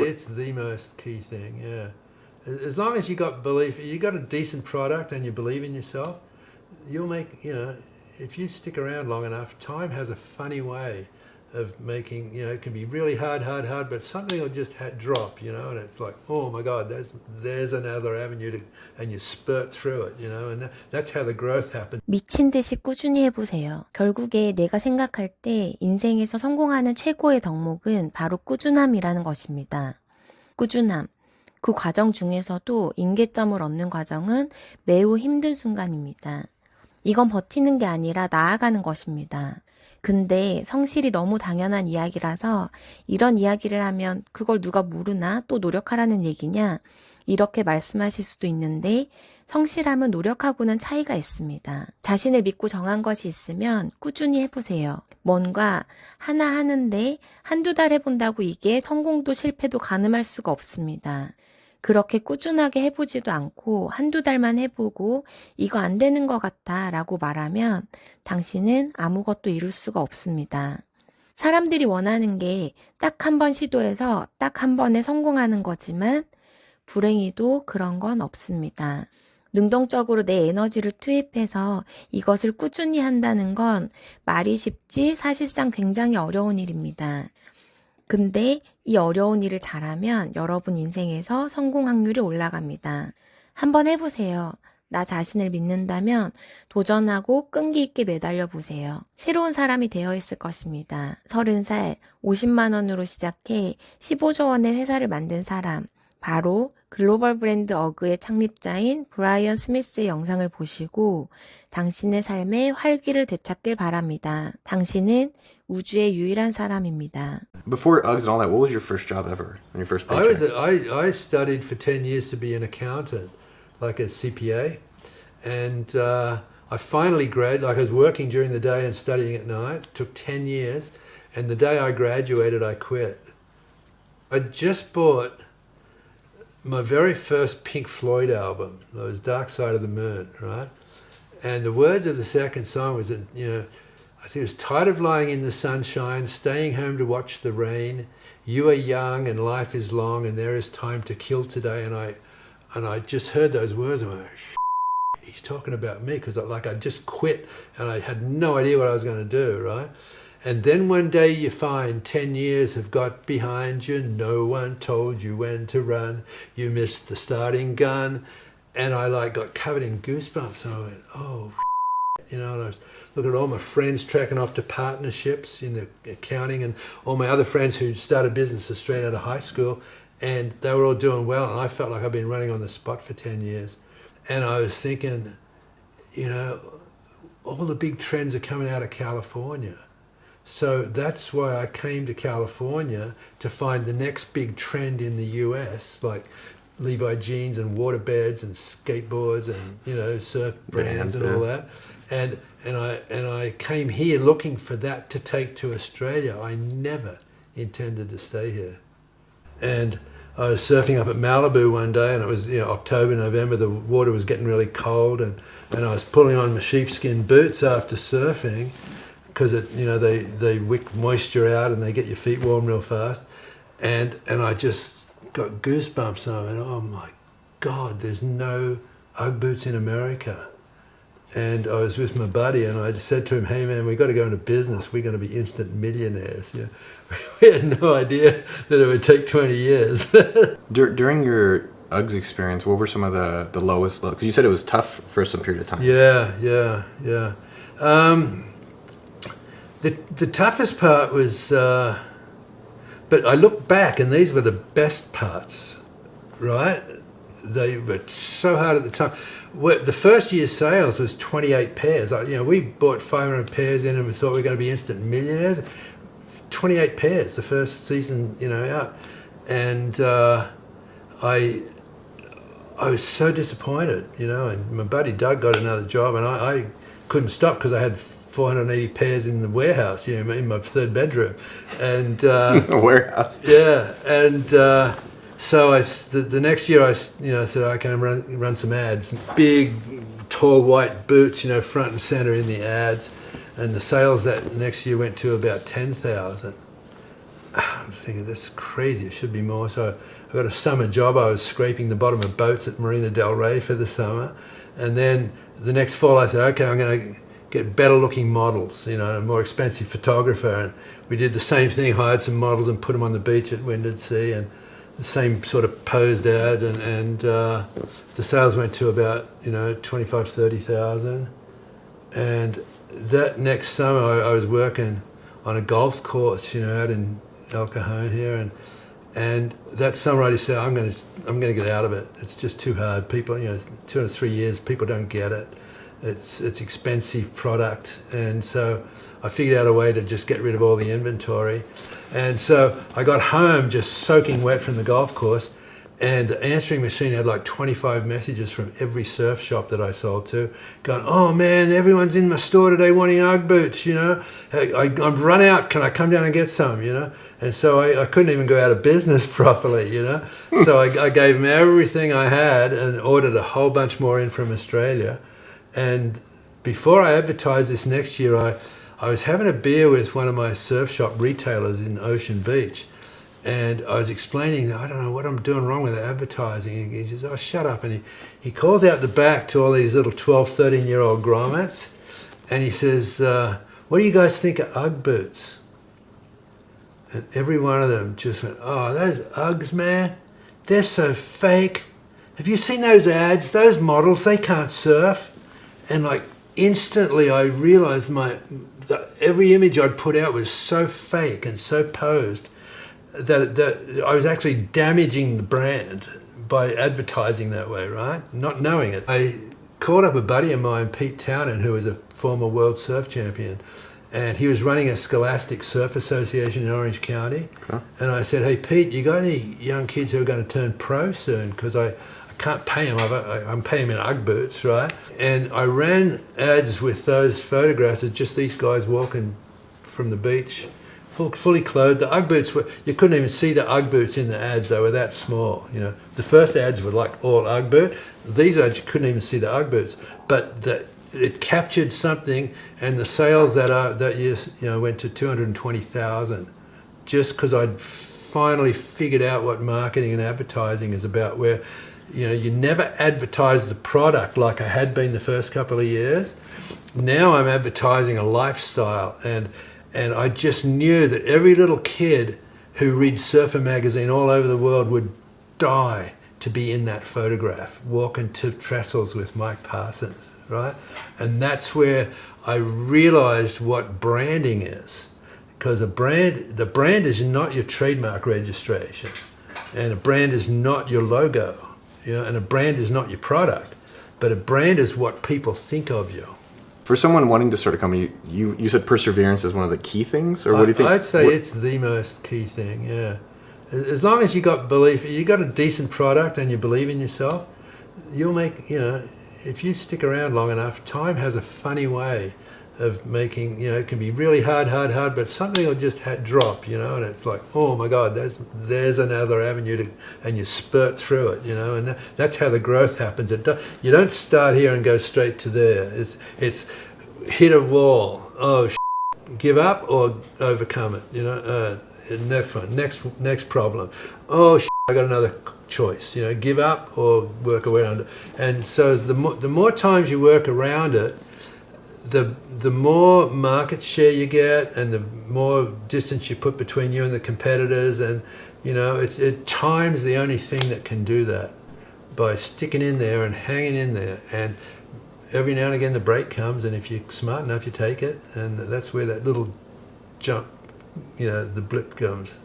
It's the most key thing, yeah. As long as you got belief, you got a decent product and you believe in yourself, you'll make, if you stick around long enough, time has a funny way of making, it can be really hard, but something will just drop, and it's like, oh my God, there's another avenue and you spurt through it, and that's how the growth happens. 미친 듯이 꾸준히 해보세요. 결국에 내가 생각할 때 인생에서 성공하는 최고의 덕목은 바로 꾸준함이라는 것입니다. 꾸준함. 그 과정 중에서도 임계점을 얻는 과정은 매우 힘든 순간입니다. 이건 버티는 게 아니라 나아가는 것입니다. 근데 성실이 너무 당연한 이야기라서 이런 이야기를 하면 그걸 누가 모르나 또 노력하라는 얘기냐 이렇게 말씀하실 수도 있는데 성실함은 노력하고는 차이가 있습니다. 자신을 믿고 정한 것이 있으면 꾸준히 해보세요. 뭔가 하나 하는데 한두 달 해본다고 이게 성공도 실패도 가늠할 수가 없습니다. 그렇게 꾸준하게 해보지도 않고 한두 달만 해보고 이거 안 되는 것 같아 라고 말하면 당신은 아무것도 이룰 수가 없습니다. 사람들이 원하는 게 딱 한 번 시도해서 딱 한 번에 성공하는 거지만 불행히도 그런 건 없습니다. 능동적으로 내 에너지를 투입해서 이것을 꾸준히 한다는 건 말이 쉽지 사실상 굉장히 어려운 일입니다. 근데 이 어려운 일을 잘하면 여러분 인생에서 성공 확률이 올라갑니다. 한번 해보세요. 나 자신을 믿는다면 도전하고 끈기 있게 매달려 보세요. 새로운 사람이 되어 있을 것입니다. 30살 50만 원으로 시작해 15조 원의 회사를 만든 사람. 바로 글로벌 브랜드 어그의 창립자인 브라이언 스미스의 영상을 보시고 당신의 삶의 활기를 되찾길 바랍니다. 당신은 우주의 유일한 사람입니다. Before Uggs and all that, what was your first job ever? Your first paycheck? I studied for 10 years to be an accountant, like a CPA, and I finally graduated. Like I was working during the day and studying at night. It took 10 years, and the day I graduated, I quit. I just bought my very first Pink Floyd album. It was Dark Side of the Moon, right? And the words of the second song was that, I think it was tired of lying in the sunshine, staying home to watch the rain. You are young and life is long and there is time to kill today. And I just heard those words and I went, he's talking about me, because I just quit and I had no idea what I was going to do, right? And then one day you find 10 years have got behind you, no one told you when to run, you missed the starting gun, and I got covered in goosebumps, and I went, oh, and I was looking at all my friends tracking off to partnerships in the accounting, and all my other friends who started businesses straight out of high school, and they were all doing well, and I felt like I'd been running on the spot for 10 years. And I was thinking, all the big trends are coming out of California. So that's why I came to California to find the next big trend in the US, like Levi jeans and waterbeds and skateboards and surf brands and all that. And I came here looking for that to take to Australia. I never intended to stay here. And I was surfing up at Malibu one day, and it was October, November. The water was getting really cold, and I was pulling on my sheepskin boots after surfing, because they wick moisture out and they get your feet warm real fast, and I just got goosebumps, and I went, oh my God, there's no Ugg boots in America. And I was with my buddy, and I said to him, hey man, we got to go into business, we're going to be instant millionaires. We had no idea that it would take 20 years. During your Uggs experience, what were some of the lowest lows? Because you said it was tough for some period of time. Yeah. The toughest part was, but I look back and these were the best parts, right? They were so hard at the time. The first year's sales was 28 pairs. We bought 500 pairs in and we thought we were going to be instant millionaires. 28 pairs the first season, out. And I was so disappointed, and my buddy Doug got another job and I couldn't stop because I had 480 pairs in the warehouse, in my third bedroom. And warehouse. Yeah, and so the next year I said I can run some ads, big tall white boots, front and center in the ads, and the sales that next year went to about 10,000. was thinking, that's crazy, it should be more. So I got a summer job. I was scraping the bottom of boats at Marina del Rey for the summer. And then the next fall I said, okay, I'm going to get better looking models, you know, a more expensive photographer. And we did the same thing, hired some models and put them on the beach at Windermere, and the same sort of posed ad, and the sales went to about, you know, 25, 30,000. And that next summer I was working on a golf course, you know, out in El Cajon here, and that summer I just said, I'm going to get out of it. It's just too hard. People, you know, 2 or 3 years, people don't get it. It's expensive product, and so I figured out a way to just get rid of all the inventory. And so I got home just soaking wet from the golf course, and the answering machine had like 25 messages from every surf shop that I sold to, going, oh man, everyone's in my store today wanting Ugg boots, you know. I've run out, can I come down and get some, you know? And so I couldn't even go out of business properly, you know. So I gave them everything I had and ordered a whole bunch more in from Australia. And before I advertised this next year, I was having a beer with one of my surf shop retailers in Ocean Beach, and I was explaining, I don't know what I'm doing wrong with the advertising. He says, oh, shut up. And he calls out the back to all these little 12, 13-year-old grommets, and he says, what do you guys think of Ugg boots? And every one of them just went, oh, those Uggs, man, they're so fake. Have you seen those ads? Those models, they can't surf. And like instantly I realized every image I'd put out was so fake and so posed that I was actually damaging the brand by advertising that way, right? Not knowing it. I called up a buddy of mine, Pete Townend, who was a former world surf champion, and he was running a Scholastic Surf Association in Orange County. Okay. And I said, hey Pete, you got any young kids who are going to turn pro soon? Because I can't pay them. I'm paying them in Ugg boots, right? And I ran ads with those photographs of just these guys walking from the beach, fully clothed. The Ugg boots you couldn't even see the Ugg boots in the ads. They were that small, you know. The first ads were like all Ugg boot. These ads, you couldn't even see the Ugg boots. But it captured something, and the sales that year, you know, went to 220,000, just because I'd finally figured out what marketing and advertising is about, where, you know, you never advertise the product like I had been the first couple of years. Now I'm advertising a lifestyle, and I just knew that every little kid who reads Surfer magazine all over the world would die to be in that photograph, walking to trestles with Mike Parsons, right? And that's where I realized what branding is, because the brand is not your trademark registration, and a brand is not your logo. You know, and a brand is not your product, but a brand is what people think of you. For someone wanting to start a company, you said perseverance is one of the key things, or what do you think? I'd say it's the most key thing, yeah. As long as you got belief, you got a decent product and you believe in yourself, you'll make, you know, if you stick around long enough, time has a funny way of making, you know, it can be really hard, but something will just drop, you know, and it's like, oh my God, there's another avenue and you spurt through it, you know, and that's how the growth happens. You don't start here and go straight to there. It's hit a wall, give up or overcome it, you know. Next one, next problem. Oh, I got another choice, you know, give up or work around it. And so the more times you work around it, the more market share you get, and the more distance you put between you and the competitors, and you know, time's the only thing that can do that, by sticking in there and hanging in there, and every now and again the break comes, and if you're smart enough you take it, and that's where that little jump, you know, the blip comes.